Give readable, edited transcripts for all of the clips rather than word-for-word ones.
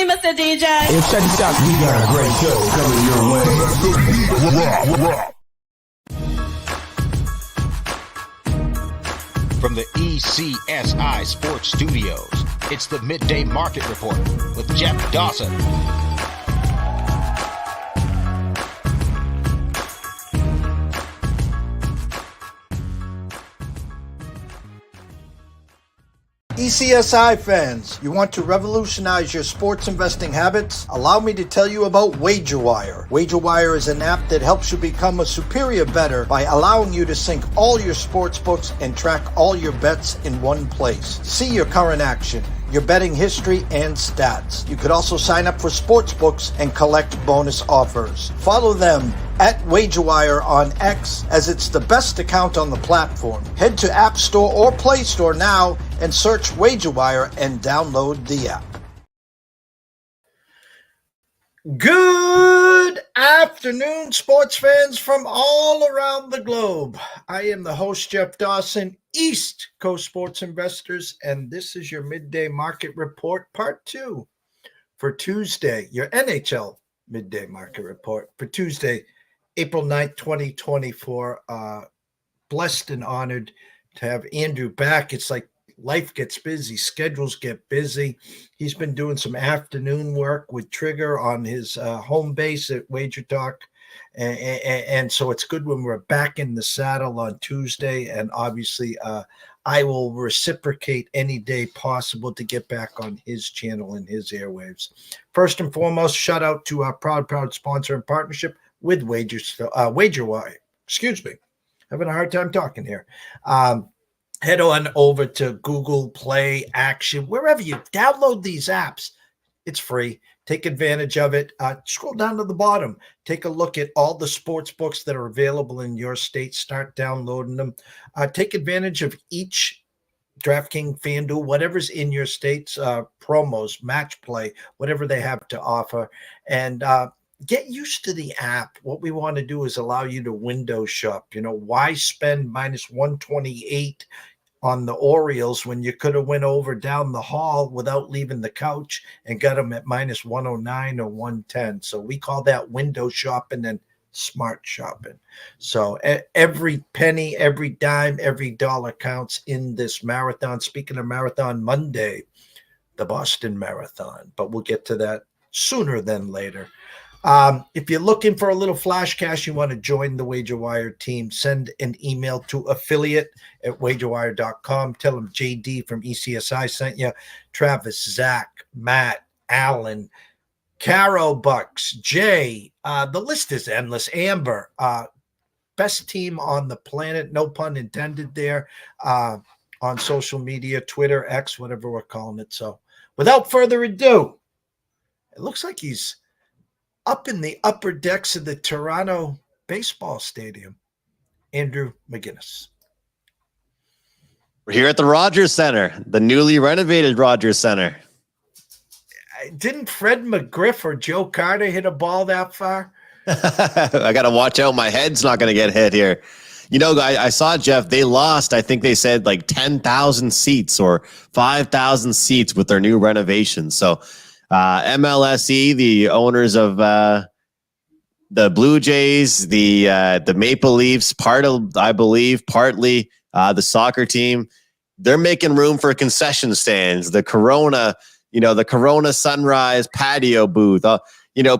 me, Mr. DJ. Hey, check this out. We got a great show coming your way. From the ECSI Sports Studios, it's the Midday Market Report with Jeff Dawson. ECSI fans, you want to revolutionize your sports investing habits? Allow me to tell you about WagerWire. WagerWire is an app that helps you become a superior bettor by allowing you to sync all your sports books and track all your bets in one place. See your current action, your betting history, and stats. You could also sign up for sports books and collect bonus offers. Follow them at WagerWire on X, as it's the best account on the platform. Head to App Store or Play Store now and search WagerWire and download the app. Good afternoon, sports fans from all around the globe. I am the host, Jeff Dawson, East Coast Sports Investors, and this is your Midday Market Report, Part 2 for Tuesday, your NHL Midday Market Report for Tuesday, April 9th, 2024. Blessed and honored to have Andrew back. It's like life gets busy, schedules get busy. He's been doing some afternoon work with Trigger on his home base at Wager Talk. And so it's good when we're back in the saddle on Tuesday. And obviously, I will reciprocate any day possible to get back on his channel and his airwaves. First and foremost, shout out to our proud sponsor and partnership with WagerWire. Excuse me. Having a hard time talking here. Head on over to Google Play, Action, wherever you download these apps. It's free. Take advantage of it. Scroll down to the bottom. Take a look at all the sports books that are available in your state. Start downloading them. Take advantage of each DraftKings, FanDuel, whatever's in your state's promos, match play, whatever they have to offer. And get used to the app. What we want to do is allow you to window shop. You know, why spend minus 128 on the Orioles when you could have went over down the hall without leaving the couch and got them at minus 109 or 110. So we call that window shopping and smart shopping. So every penny, every dime, every dollar counts in this marathon. Speaking of Marathon Monday, the Boston Marathon, but we'll get to that sooner than later. If you're looking for a little flash cash, you want to join the WagerWire team, send an email to affiliate@wagerwire.com. Tell them JD from ECSI sent you. Travis, Zach, Matt, Alan, Caro Bucks, Jay. The list is endless. Amber, best team on the planet, no pun intended there, on social media, Twitter, X, whatever we're calling it. So without further ado, it looks like he's up in the upper decks of the Toronto baseball stadium, Andrew McInnis. We're here at the Rogers Center, the newly renovated Rogers Center. Didn't Fred McGriff or Joe Carter hit a ball that far? I got to watch out. My head's not going to get hit here. You know, I saw, Jeff, they lost, I think they said like 10,000 seats or 5,000 seats with their new renovations. So MLSE, the owners of the Blue Jays, the Maple Leafs, I believe, partly the soccer team, they're making room for concession stands. The Corona Sunrise patio booth.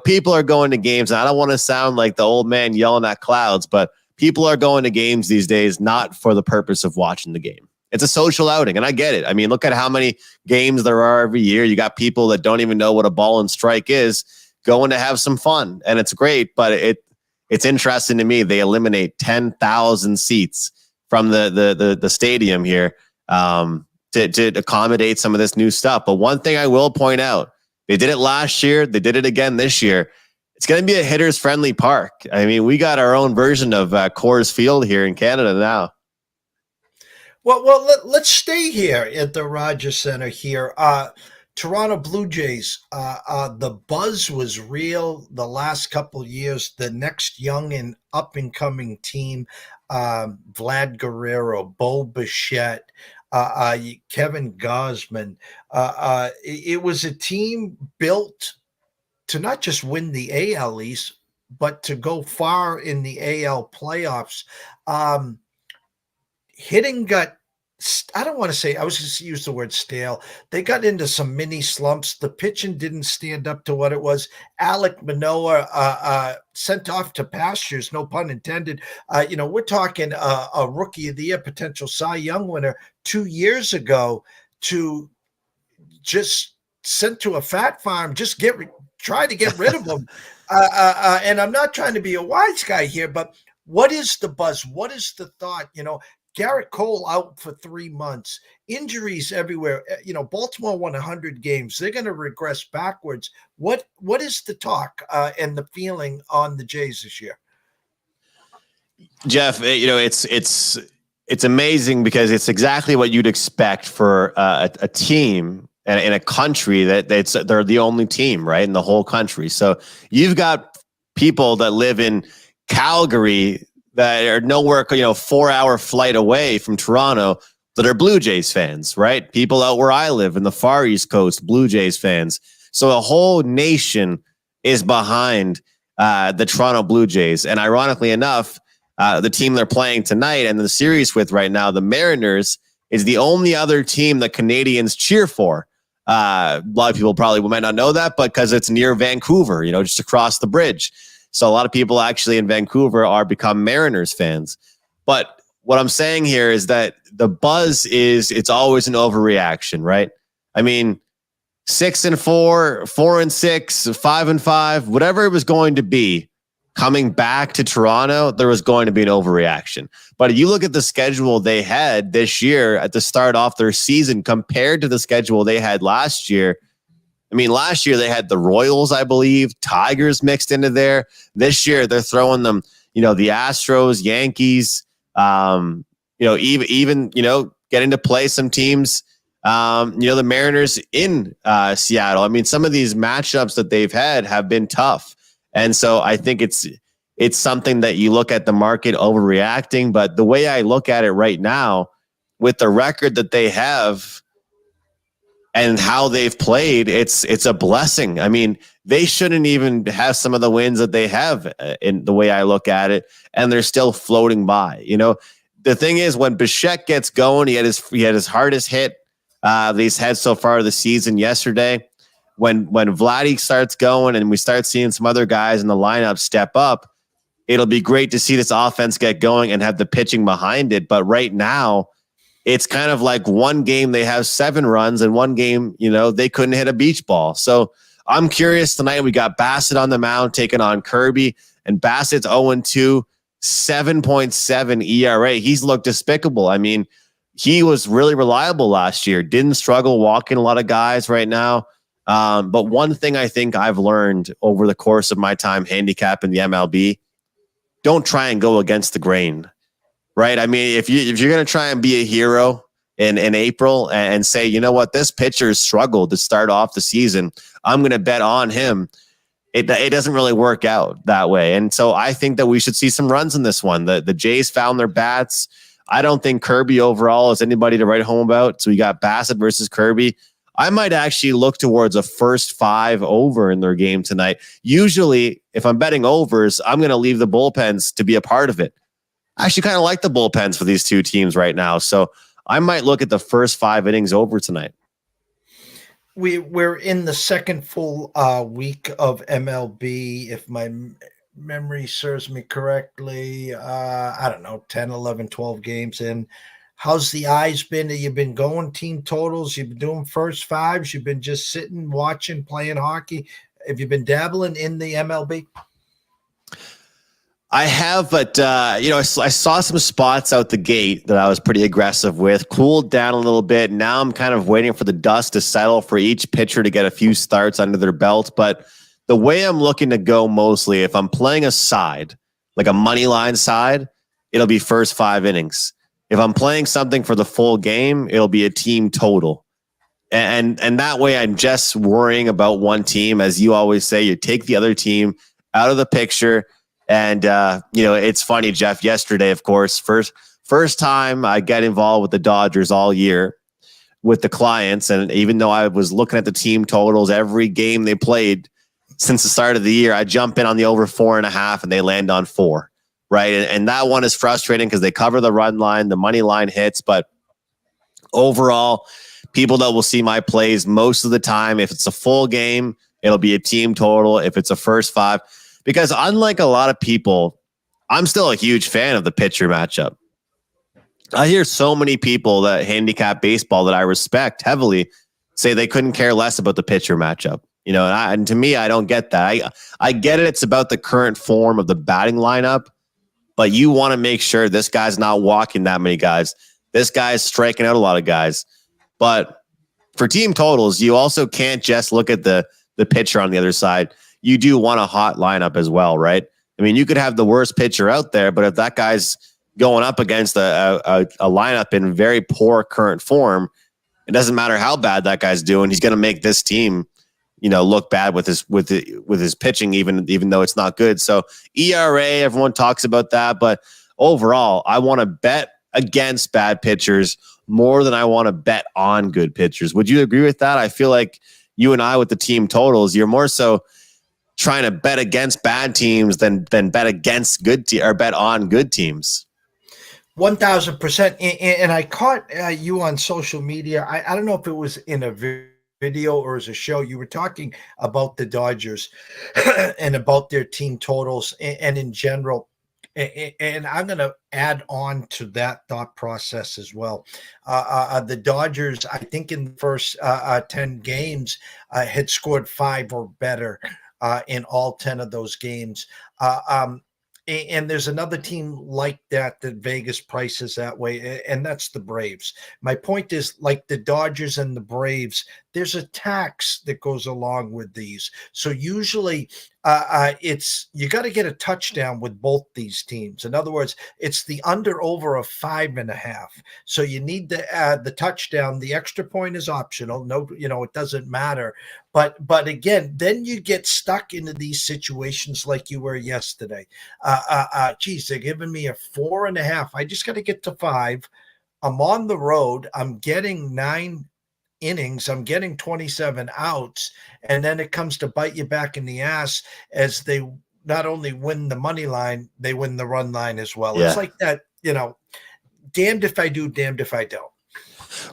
People are going to games. And I don't want to sound like the old man yelling at clouds, but people are going to games these days not for the purpose of watching the game. It's a social outing, and I get it. I mean, look at how many games there are every year. You got people that don't even know what a ball and strike is going to have some fun, and it's great, but it's interesting to me. They eliminate 10,000 seats from the stadium here to accommodate some of this new stuff. But one thing I will point out, they did it last year. They did it again this year. It's going to be a hitters-friendly park. I mean, we got our own version of Coors Field here in Canada now. Well, let's stay here at the Rogers Center here. Toronto Blue Jays, the buzz was real the last couple of years. The next young and up-and-coming team, Vlad Guerrero, Bo Bichette, Kevin Gosman. It was a team built to not just win the AL East, but to go far in the AL playoffs. Hitting got, I don't want to say, I was just use the word stale. They got into some mini slumps. The pitching didn't stand up to what it was. Alek Manoah sent off to pastures, no pun intended. We're talking a rookie of the year, potential Cy Young winner 2 years ago, to just sent to a fat farm, just try to get rid of him. And I'm not trying to be a wise guy here, but what is the buzz? What is the thought? Garrett Cole out for 3 months, injuries everywhere. Baltimore won 100 games. They're going to regress backwards. What is the talk and the feeling on the Jays this year? Jeff, it's amazing because it's exactly what you'd expect for a team in a country they're the only team, right, in the whole country. So you've got people that live in Calgary that are nowhere, 4-hour flight away from Toronto, that are Blue Jays fans, right? People out where I live in the far East Coast, Blue Jays fans. So a whole nation is behind the Toronto Blue Jays. And ironically enough, the team they're playing tonight and the series with right now, the Mariners, is the only other team that Canadians cheer for. A lot of people probably might not know that, but because it's near Vancouver, just across the bridge. So a lot of people actually in Vancouver are become Mariners fans. But what I'm saying here is that the buzz it's always an overreaction, right? I mean, 6-4, 4-6, 5-5, whatever it was going to be, coming back to Toronto, there was going to be an overreaction. But if you look at the schedule they had this year at the start off their season compared to the schedule they had last year, I mean, last year they had the Royals, I believe, Tigers mixed into there. This year they're throwing them, the Astros, Yankees, even getting to play some teams, the Mariners in Seattle. I mean, some of these matchups that they've had have been tough. And so I think it's something that you look at the market overreacting. But the way I look at it right now, with the record that they have and how they've played, it's a blessing. I mean, they shouldn't even have some of the wins that they have in the way I look at it, and they're still floating by. The thing is, when Bichette gets going, he had his hardest hit that he's had so far this season yesterday. When Vladdy starts going and we start seeing some other guys in the lineup step up, it'll be great to see this offense get going and have the pitching behind it. But right now, it's kind of like one game they have 7 runs and one game, they couldn't hit a beach ball. So I'm curious tonight. We got Bassett on the mound taking on Kirby, and Bassett's 0-2, 7.7 ERA. He's looked despicable. I mean, he was really reliable last year. Didn't struggle walking a lot of guys right now. But one thing I think I've learned over the course of my time handicapping the MLB, don't try and go against the grain, right? I mean, if you're going to try and be a hero in April and say, you know what, this pitcher struggled to start off the season, I'm going to bet on him. It doesn't really work out that way. And so I think that we should see some runs in this one. The Jays found their bats. I don't think Kirby overall is anybody to write home about. So we got Bassett versus Kirby. I might actually look towards a first 5 over in their game tonight. Usually, if I'm betting overs, I'm going to leave the bullpens to be a part of it. I actually kind of like the bullpens for these two teams right now. So I might look at the first 5 innings over tonight. We're in the second full week of MLB. If my memory serves me correctly, I don't know, 10, 11, 12 games in. How's the eyes been? Have you been going team totals? You've been doing first 5s? You've been just sitting, watching, playing hockey? Have you been dabbling in the MLB? I have, but I saw some spots out the gate that I was pretty aggressive with, cooled down a little bit. Now I'm kind of waiting for the dust to settle for each pitcher to get a few starts under their belt. But the way I'm looking to go mostly, if I'm playing a side, like a money line side, it'll be first 5 innings. If I'm playing something for the full game, it'll be a team total. And that way I'm just worrying about one team. As you always say, you take the other team out of the picture. And, it's funny, Jeff, yesterday, of course, first time I get involved with the Dodgers all year with the clients. And even though I was looking at the team totals, every game they played since the start of the year, I jump in on the over 4.5 and they land on 4. Right. And that one is frustrating because they cover the run line, the money line hits. But overall, people that will see my plays most of the time, if it's a full game, it'll be a team total. If it's a first 5, because unlike a lot of people, I'm still a huge fan of the pitcher matchup. I hear so many people that handicap baseball that I respect heavily say they couldn't care less about the pitcher matchup. You know, and to me, I don't get that. I get it. It's about the current form of the batting lineup, but you want to make sure this guy's not walking that many guys. This guy's striking out a lot of guys. But for team totals, you also can't just look at the pitcher on the other side. You do want a hot lineup as well, right? I mean, you could have the worst pitcher out there, but if that guy's going up against a lineup in very poor current form, it doesn't matter how bad that guy's doing. He's going to make this team, look bad with his pitching, even though it's not good. So ERA, everyone talks about that, but overall, I want to bet against bad pitchers more than I want to bet on good pitchers. Would you agree with that? I feel like you and I with the team totals, you're more so trying to bet against bad teams than bet against or bet on good teams. 1,000%. And I caught you on social media. I don't know if it was in a video or as a show. You were talking about the Dodgers and about their team totals and in general. And I'm going to add on to that thought process as well. The Dodgers, I think in the first 10 games, had scored 5 or better in all 10 of those games. And there's another team like that Vegas prices that way, and that's the Braves. My point is, like the Dodgers and the Braves, there's a tax that goes along with these. So usually it's you got to get a touchdown with both these teams. In other words, it's the under over of 5.5. So you need the touchdown. The extra point is optional. No, it doesn't matter. But again, then you get stuck into these situations like you were yesterday. Geez, they're giving me a 4.5. I just got to get to 5. I'm on the road. I'm getting 9 innings. I'm getting 27 outs. And then it comes to bite you back in the ass as they not only win the money line, they win the run line as well. Yeah. It's like that, damned if I do, damned if I don't.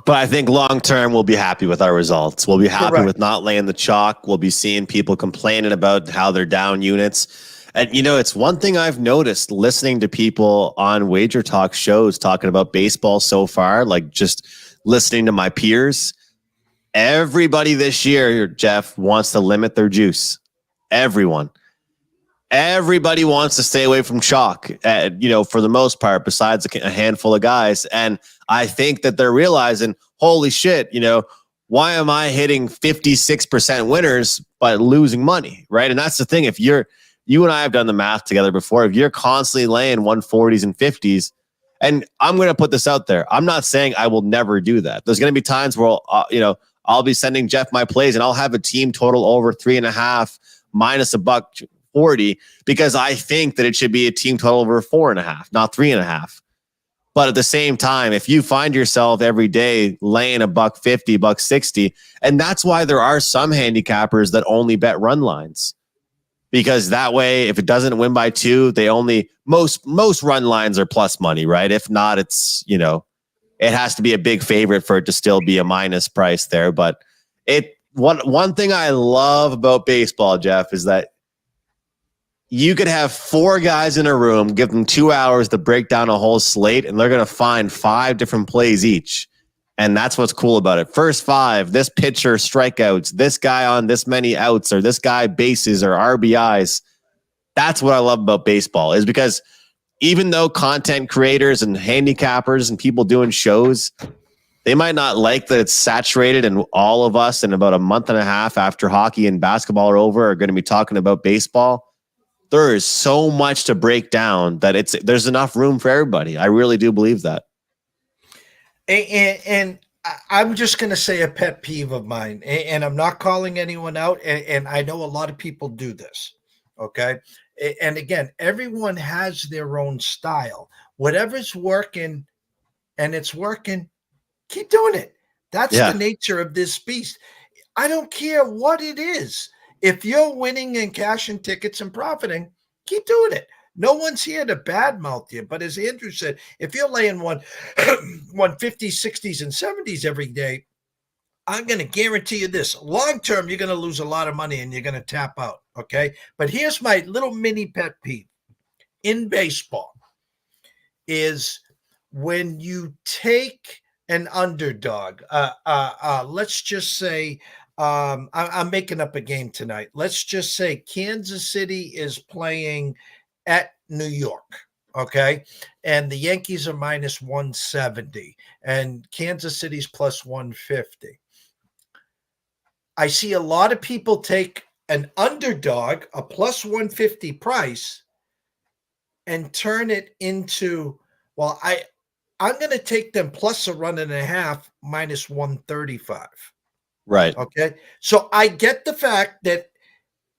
But I think long-term, we'll be happy with our results. We'll be happy with not laying the chalk. We'll be seeing people complaining about how they're down units. And, it's one thing I've noticed listening to people on Wager Talk shows talking about baseball so far, like just listening to my peers. Everybody this year, Jeff, wants to limit their juice. Everyone. Everybody wants to stay away from chalk, for the most part, besides a handful of guys. And I think that they're realizing, holy shit, why am I hitting 56% winners but losing money, right? And that's the thing. If you and I have done the math together before, if you're constantly laying 140s and 50s, and I'm going to put this out there, I'm not saying I will never do that. There's going to be times where, I'll be sending Jeff my plays and I'll have a team total over 3.5 minus $1.40 because I think that it should be a team total over 4.5, not 3.5. But at the same time, if you find yourself every day laying $1.50, $1.60, and that's why there are some handicappers that only bet run lines, because that way, if it doesn't win by 2, they only most run lines are plus money, right? If not, it's it has to be a big favorite for it to still be a minus price there. But one thing I love about baseball, Jeff, is that you could have 4 guys in a room, give them 2 hours to break down a whole slate, and they're going to find 5 different plays each. And that's what's cool about it. First 5, this pitcher strikeouts, this guy on this many outs, or this guy bases or RBIs. That's what I love about baseball, is because even though content creators and handicappers and people doing shows, they might not like that it's saturated and all of us in about a month and a half after hockey and basketball are over are going to be talking about baseball. There is so much to break down that there's enough room for everybody. I really do believe that. And I'm just going to say a pet peeve of mine, and I'm not calling anyone out, and I know a lot of people do this. Okay. And again, everyone has their own style. Whatever's working and it's working, keep doing it. That's the Yeah. nature of this beast. I don't care what it is. If you're winning and cashing tickets and profiting, keep doing it. No one's here to badmouth you. But as Andrew said, if you're laying 150s, 60s, and 70s every day, I'm going to guarantee you this. Long term, you're going to lose a lot of money and you're going to tap out. Okay. But here's my little mini pet peeve in baseball is when you take an underdog, let's just say, I'm making up a game tonight. Let's just say Kansas City is playing at New York. Okay. And the Yankees are minus 170 and Kansas City's plus 150. I see a lot of people take an underdog, a plus 150 price, and turn it into, well, I'm going to take them plus a run and a half minus 135. Right. Okay. So I get the fact that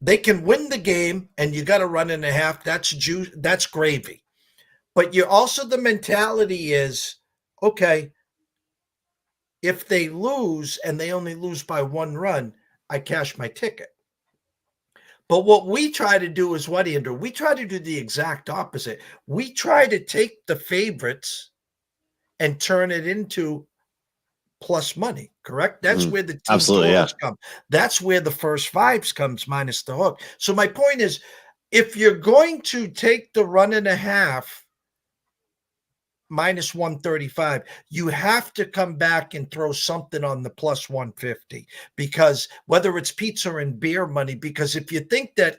they can win the game and you got a run and a half. That's juice. That's gravy. But you're also, the mentality is, okay, if they lose and they only lose by one run, I cash my ticket. But what we try to do is what, Andrew? We try to do the exact opposite. We try to take the favorites and turn it into plus money, correct? That's where the team Absolutely, totals come. That's where the first fives comes minus the hook. So my point is, if you're going to take the run and a half minus 135, you have to come back and throw something on the plus 150, because whether it's pizza and beer money, because if you think that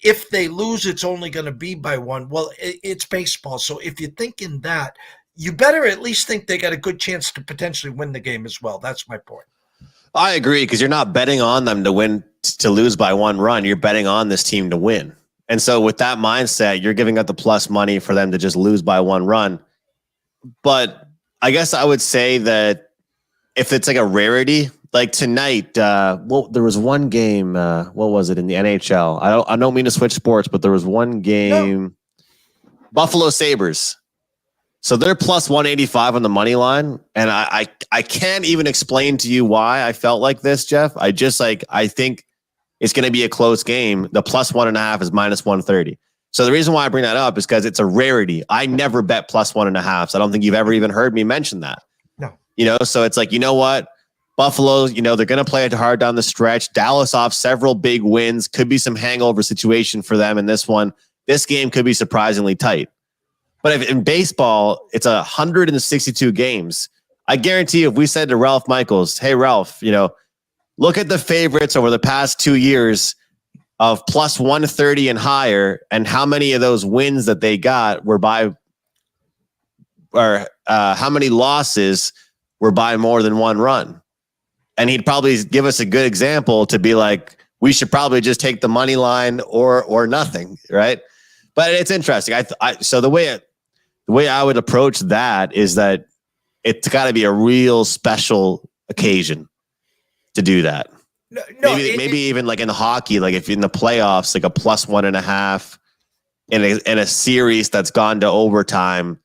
if they lose, it's only going to be by one, well, it's baseball. So if you're thinking that, you better at least think they got a good chance to potentially win the game as well. That's my point. I agree, because you're not betting on them to win, to lose by one run. You're betting on this team to win. And so with that mindset, you're giving up the plus money for them to just lose by one run. But I guess I would say that if it's like a rarity, like tonight, well, there was one game, what was it, in the NHL? I don't mean to switch sports, but there was one game, Buffalo Sabres. So they're plus 185 on the money line. And I can't even explain to you why I felt like this, Jeff. I think it's going to be a close game. The plus 1.5 is minus 130. So the reason why I bring that up is because it's a rarity. I never bet plus 1.5. So I don't think you've ever even heard me mention that. No. So it's like, you know what? Buffalo, they're going to play it hard down the stretch. Dallas off several big wins. Could be some hangover situation for them in this one. This game could be surprisingly tight. But if in baseball, it's 162 games. I guarantee you, if we said to Ralph Michaels, hey, Ralph, look at the favorites over the past 2 years of plus 130 and higher, and how many of those wins that they got were by, or how many losses were by more than one run. And he'd probably give us a good example to be like, we should probably just take the money line or nothing, right? But it's interesting. So the way I would approach that is that it's got to be a real special occasion to do that. Maybe even like in hockey, like if in the playoffs, like a plus 1.5 in a series that's gone to overtime,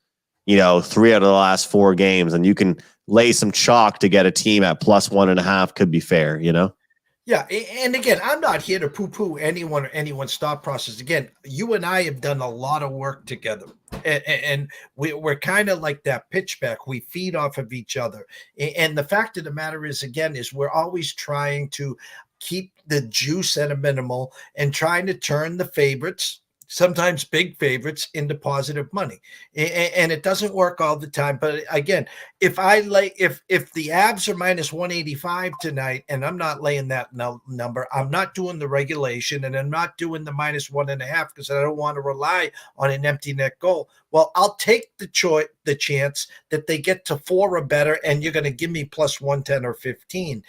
3 out of the last 4 games, and you can lay some chalk to get a team at plus 1.5 could be fair, Yeah, and again, I'm not here to poo-poo anyone or anyone's thought process. Again, you and I have done a lot of work together, and we're kind of like that pitchback. We feed off of each other. And the fact of the matter is, again, is we're always trying to keep the juice at a minimal and trying to turn the favorites, sometimes big favorites, into positive money. And it doesn't work all the time. But again, if the Abs are minus 185 tonight and I'm not laying that number, I'm not doing the regulation and I'm not doing the minus 1.5 because I don't want to rely on an empty net goal. Well, I'll take the chance that they get to 4 or better, and you're going to give me plus 110 or 15.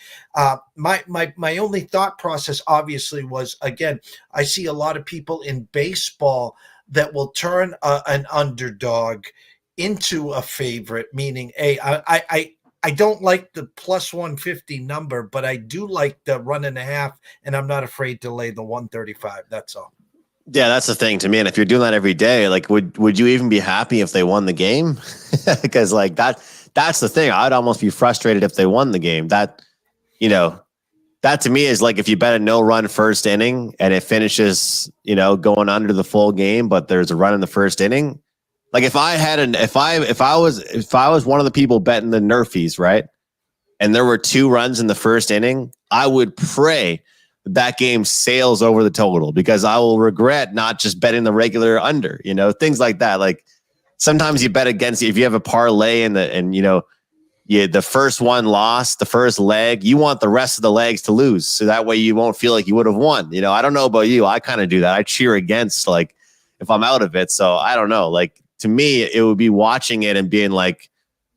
My only thought process obviously was, again, I see a lot of people in baseball that will turn an underdog into a favorite, meaning, hey, I I don't like the plus 150 number, but I do like the 1.5, and I'm not afraid to lay the 135. That's all. Yeah, that's the thing to me. And if you're doing that every day, like, would you even be happy if they won the game? Because like that's the thing. I'd almost be frustrated if they won the game. That, you know, that to me is like if you bet a no run first inning and it finishes, going under the full game, but there's a run in the first inning. Like if I was one of the people betting the Nerfies, right? And there were 2 runs in the first inning, I would pray that game sails over the total, because I will regret not just betting the regular under, things like that. Like sometimes you bet against, if you have a parlay and the first one lost, the first leg, you want the rest of the legs to lose. So that way you won't feel like you would have won. I don't know about you. I kind of do that. I cheer against, like, if I'm out of it. So I don't know. Like, to me, it would be watching it and being like,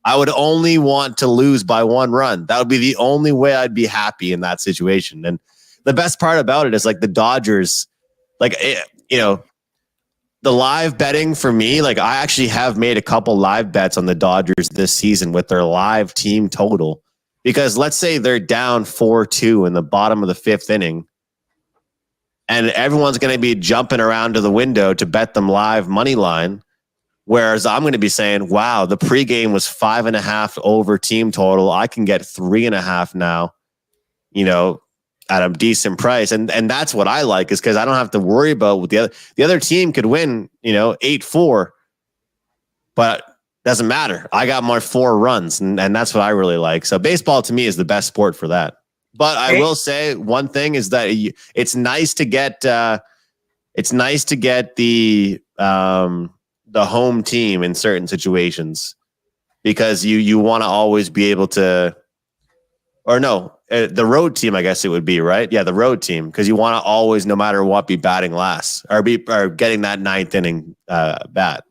I would only want to lose by 1 run. That would be the only way I'd be happy in that situation. And the best part about it is like the Dodgers, like, the live betting for me, like I actually have made a couple live bets on the Dodgers this season with their live team total, because let's say they're down 4-2 in the bottom of the 5th inning, and everyone's going to be jumping around to the window to bet them live money line. Whereas I'm going to be saying, wow, the pregame was 5.5 over team total. I can get 3.5 now, at a decent price. And that's what I like, is because I don't have to worry about what the other team could win, 8-4, but doesn't matter. I got my 4 runs, and that's what I really like. So baseball to me is the best sport for that. But I will say one thing is that it's nice to get the home team in certain situations, because you want to always be able to, or no, the road team, I guess it would be, right? Yeah, the road team, because you want to always, no matter what, be batting last or getting that 9th inning bat.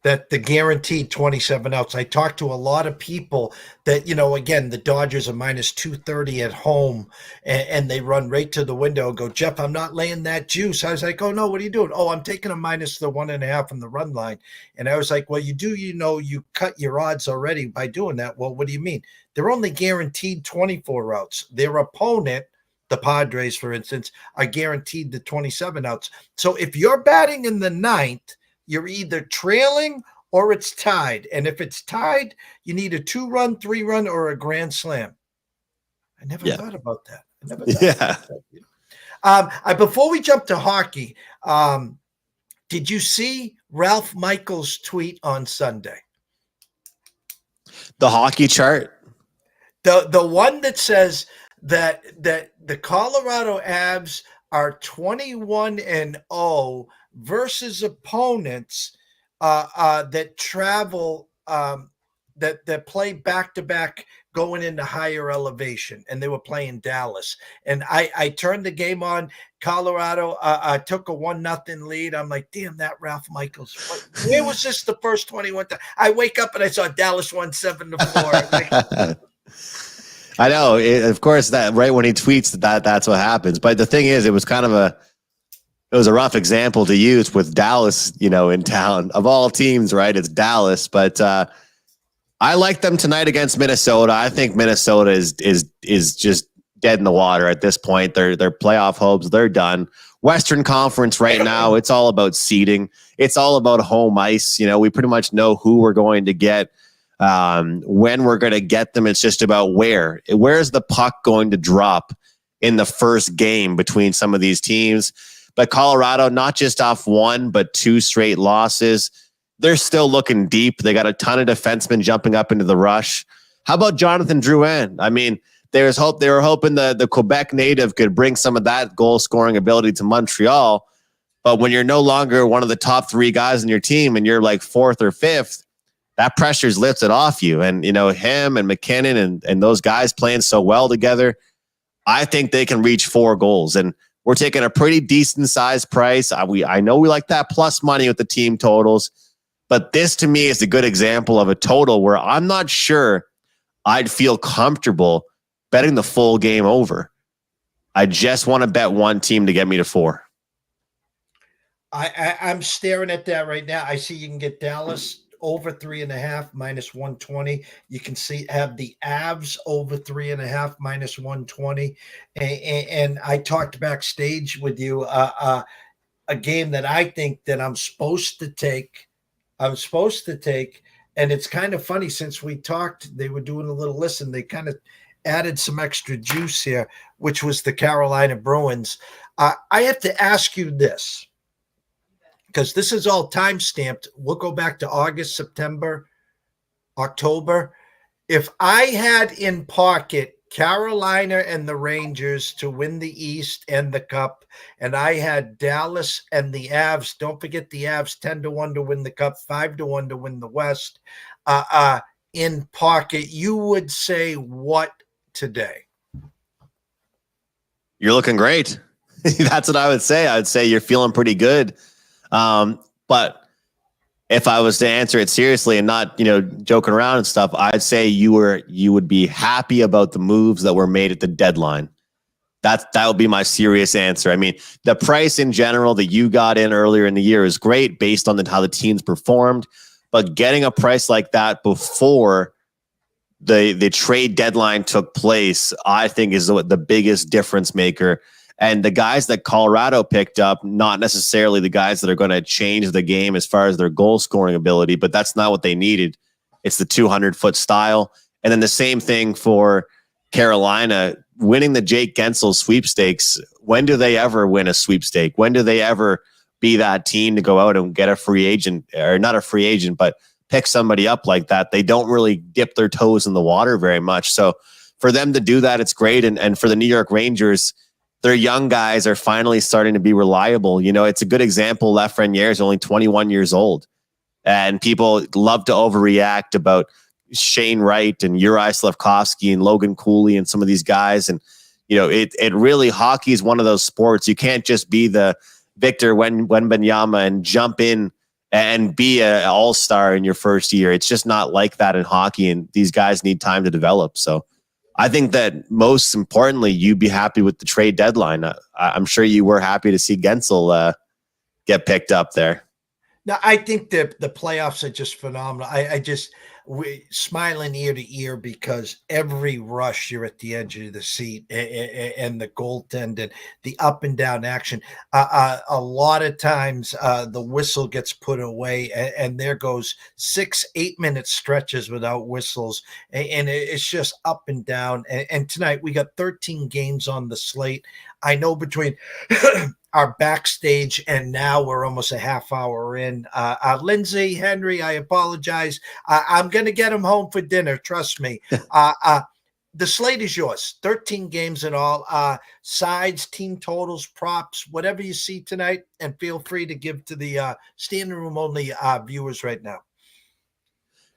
That the guaranteed 27 outs. I talked to a lot of people that, again, the Dodgers are minus 230 at home, and they run right to the window and go, Jeff, I'm not laying that juice. I was like, oh, no, what are you doing? Oh, I'm taking a minus the 1.5 from the run line. And I was like, well, you cut your odds already by doing that. Well, what do you mean? They're only guaranteed 24 outs. Their opponent, the Padres, for instance, are guaranteed the 27 outs. So if you're batting in the 9th, you're either trailing or it's tied. And if it's tied, you need a 2-run, 3-run, or a grand slam. I never thought about that. Before we jump to hockey, did you see Ralph Michaels' tweet on Sunday? The hockey chart? The one that says that the Colorado Avs are 21-0 versus opponents that travel, that play back-to-back going into higher elevation, and they were playing Dallas. And I turned the game on. Colorado took a 1-0 lead. I'm like, damn, that Ralph Michaels. Where was this the first 21 times? I wake up and I saw Dallas won 7-4. I know, of course, that right when he tweets that's what happens. But the thing is, it was a rough example to use with Dallas, in town of all teams, right? It's Dallas, but I like them tonight against Minnesota. I think Minnesota is just dead in the water at this point. Their playoff hopes, they're done. Western Conference right now, it's all about seeding. It's all about home ice. We pretty much know who we're going to get. When we're going to get them, it's just about where's the puck going to drop in the first game between some of these teams. But Colorado, not just off 1, but 2 straight losses. They're still looking deep. They got a ton of defensemen jumping up into the rush. How about Jonathan Drouin? I mean, they were hoping the Quebec native could bring some of that goal scoring ability to Montreal. But when you're no longer one of the top 3 guys in your team and you're like 4th or 5th, that pressure's lifted off you. And, him and McKinnon and those guys playing so well together, I think they can reach 4 goals. And we're taking a pretty decent sized price. I know we like that plus money with the team totals, but this to me is a good example of a total where I'm not sure I'd feel comfortable betting the full game over. I just want to bet one team to get me to 4. I'm staring at that right now. I see you can get Dallas over 3.5 minus 120. You can see have the Avs over 3.5 minus 120. And I talked backstage with you a game that I think that I'm supposed to take. And it's kind of funny since we talked, they were doing a little listen. They kind of added some extra juice here, which was the Carolina Bruins. I have to ask you this, because this is all time stamped. We'll go back to August, September, October. If I had in pocket Carolina and the Rangers to win the East and the Cup, and I had Dallas and the Avs, don't forget the Avs 10-1 to win the Cup, 5-1 to win the West, in pocket, you would say what today? You're looking great. That's what I would say. I would say you're feeling pretty good. But if I was to answer it seriously and not, joking around and stuff, I'd say you would be happy about the moves that were made at the deadline. That would be my serious answer. I mean, the price in general that you got in earlier in the year is great based on how the teams performed, but getting a price like that before the trade deadline took place, I think is the biggest difference maker. And the guys that Colorado picked up, not necessarily the guys that are going to change the game as far as their goal scoring ability, but that's not what they needed. It's the 200-foot style. And then the same thing for Carolina, winning the Jake Gensel sweepstakes. When do they ever win a sweepstake? When do they ever be that team to go out and get a free agent, or not a free agent, but pick somebody up like that? They don't really dip their toes in the water very much. So for them to do that, it's great. And for the New York Rangers, their young guys are finally starting to be reliable. It's a good example. Lafreniere is only 21 years old, and people love to overreact about Shane Wright and Uri Slafkovsky and Logan Cooley and some of these guys. And, it really, hockey is one of those sports. You can't just be the Victor Wembanyama and jump in and be an all-star in your first year. It's just not like that in hockey, and these guys need time to develop. So I think that most importantly, you'd be happy with the trade deadline. I'm sure you were happy to see Gensel get picked up there. Now, I think that the playoffs are just phenomenal. We smiling ear to ear, because every rush you're at the edge of the seat, and the goaltending, the up and down action. A lot of times the whistle gets put away, and there goes 6-8 minute stretches without whistles, and it's just up and down. And tonight we got 13 games on the slate. I know between our backstage and now we're almost a half hour in. Lindsay, Henry, I apologize. I'm going to get him home for dinner. Trust me. The slate is yours. 13 games in all. Sides, team totals, props, whatever you see tonight, and feel free to give to the standing room only viewers right now.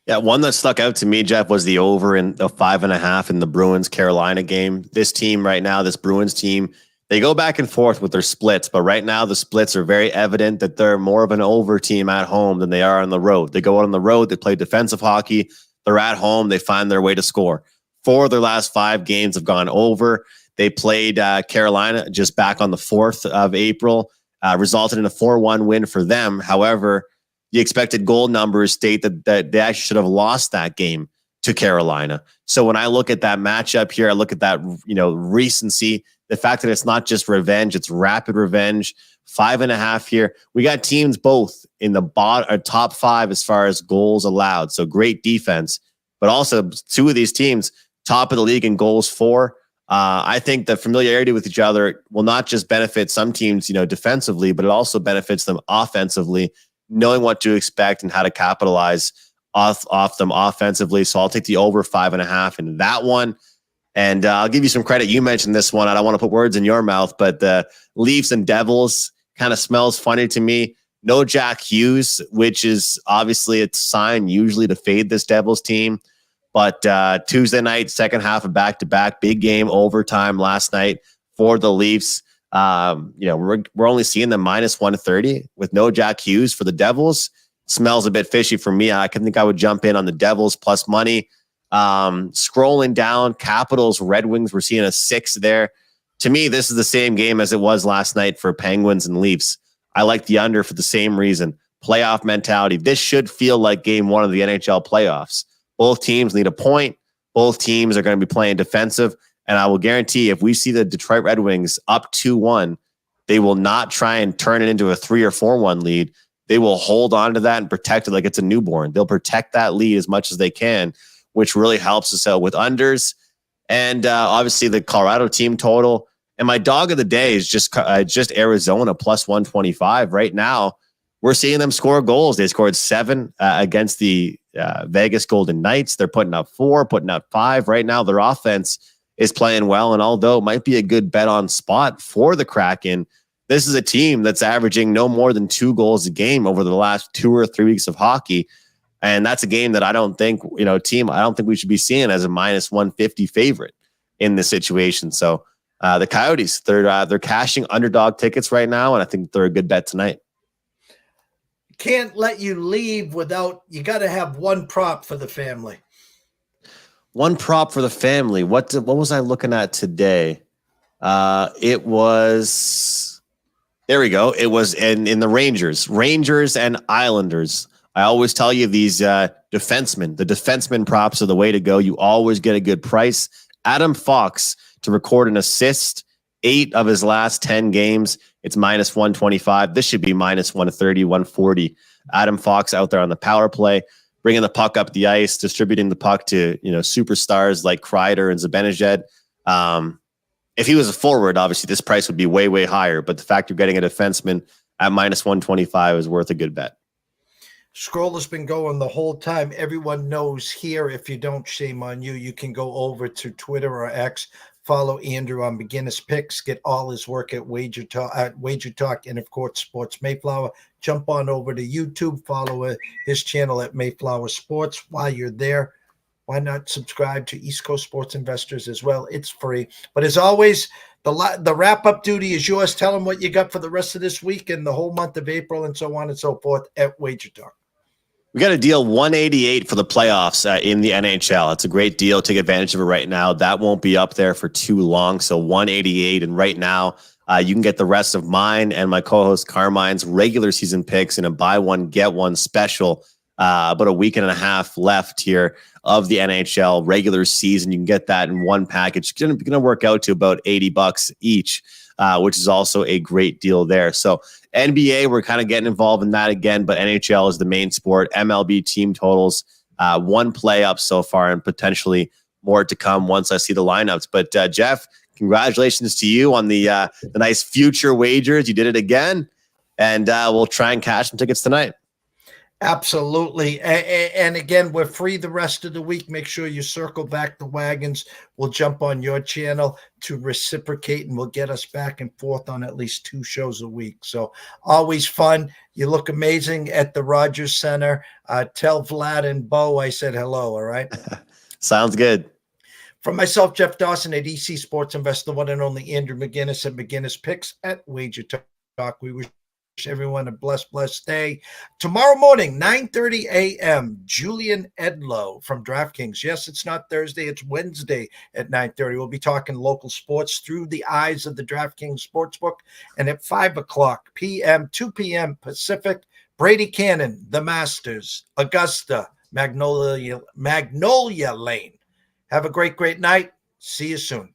Yeah, one that stuck out to me, Jeff, was the over in the 5.5 in the Bruins Carolina game. This team right now, this Bruins team, they go back and forth with their splits, but right now the splits are very evident that they're more of an over team at home than they are on the road. They go out on the road, they play defensive hockey. They're at home, they find their way to score. 4 of their last 5 games have gone over. They played Carolina just back on the 4th of April, resulted in a 4-1 win for them. However, the expected goal numbers state that they actually should have lost that game to Carolina. So when I look at that matchup here, I look at that, recency, the fact that it's not just revenge, it's rapid revenge. 5.5 here. We got teams both in the top 5 as far as goals allowed. So great defense, but also 2 of these teams top of the league in goals for. I think the familiarity with each other will not just benefit some teams, defensively, but it also benefits them offensively, knowing what to expect and how to capitalize off them offensively. So I'll take the over 5.5 in that one. And I'll give you some credit. You mentioned this one. I don't want to put words in your mouth, but the Leafs and Devils kind of smells funny to me. No Jack Hughes, which is obviously a sign usually to fade this Devils team. But Tuesday night, second half of back-to-back, big game, overtime last night for the Leafs. We're only seeing them minus 130 with no Jack Hughes for the Devils. Smells a bit fishy for me. I think I would jump in on the Devils plus money. Scrolling down, Capitals, Red Wings, we're seeing a 6 there. To me, this is the same game as it was last night for Penguins and Leafs. I like the under for the same reason. playoff mentality. This should feel like game one of the NHL playoffs. Both teams need a point. Both teams are going to be playing defensive. And I will guarantee if we see the Detroit Red Wings up 2-1, they will not try and turn it into a 3 or 4-1 lead. They will hold on to that and protect it like it's a newborn. They'll protect that lead as much as they can, which really helps us out with unders. And obviously the Colorado team total. And my dog of the day is just Arizona plus 125. Right now, we're seeing them score goals. They scored 7 against the Vegas Golden Knights. They're putting up 4, putting up 5. Right now, their offense is playing well. And although it might be a good bet on spot for the Kraken, this is a team that's averaging no more than 2 goals a game over the last 2 or 3 weeks of hockey. And that's a game that I don't think we should be seeing as a minus 150 favorite in this situation. So the Coyotes, they're cashing underdog tickets right now, and I think they're a good bet tonight. Can't let you leave without, you got to have one prop for the family. One prop for the family. What was I looking at today? It was, there we go. It was in the Rangers and Islanders. I always tell you these the defenseman props are the way to go. You always get a good price. Adam Fox to record an assist, 8 of his last 10 games. It's minus 125. This should be minus 130, 140. Adam Fox out there on the power play, bringing the puck up the ice, distributing the puck to superstars like Kreider and Zibanejad. If he was a forward, obviously this price would be way, way higher. But the fact you're getting a defenseman at minus 125 is worth a good bet. Scroll has been going the whole time. Everyone knows here. If you don't, shame on you. You can go over to Twitter or X, follow Andrew on McInnis Picks, get all his work at Wager Talk, and of course Sports Mayflower. Jump on over to YouTube, follow his channel at Mayflower Sports. While you're there, why not subscribe to East Coast Sports Investors as well? It's free. But as always, the wrap-up duty is yours. Tell them what you got for the rest of this week and the whole month of April and so on and so forth at Wager Talk. We got a deal 188 for the playoffs in the NHL. It's a great deal. Take advantage of it right now. That won't be up there for too long. So 188. And right now, you can get the rest of mine and my co-host Carmine's regular season picks in a buy one, get one special. About a week and a half left here of the NHL regular season. You can get that in one package. It's going to work out to about $80 each, which is also a great deal there. So NBA, we're kind of getting involved in that again, but NHL is the main sport. MLB team totals, 1 play up so far and potentially more to come once I see the lineups. But Jeff, congratulations to you on the nice future wagers. You did it again, and we'll try and cash some tickets tonight. Absolutely. And again, we're free the rest of the week. Make sure you circle back the wagons. We'll jump on your channel to reciprocate, and we'll get us back and forth on at least 2 shows a week. So always fun. You look amazing at the Rogers Center. Tell Vlad and Bo I said hello, all right? Sounds good. From myself, Jeff Dawson at EC Sports Investor, the one and only Andrew McInnis at McInnis Picks at Wager Talk. We wish everyone a blessed day. Tomorrow morning, 9:30 a.m., Julian Edlow from DraftKings. Yes, it's not Thursday, it's Wednesday at 9:30. We'll be talking local sports through the eyes of the DraftKings Sportsbook. And at 5 o'clock p.m., 2 p.m. Pacific, Brady Kannon, the Masters, Augusta, Magnolia Lane. Have a great night. See you soon.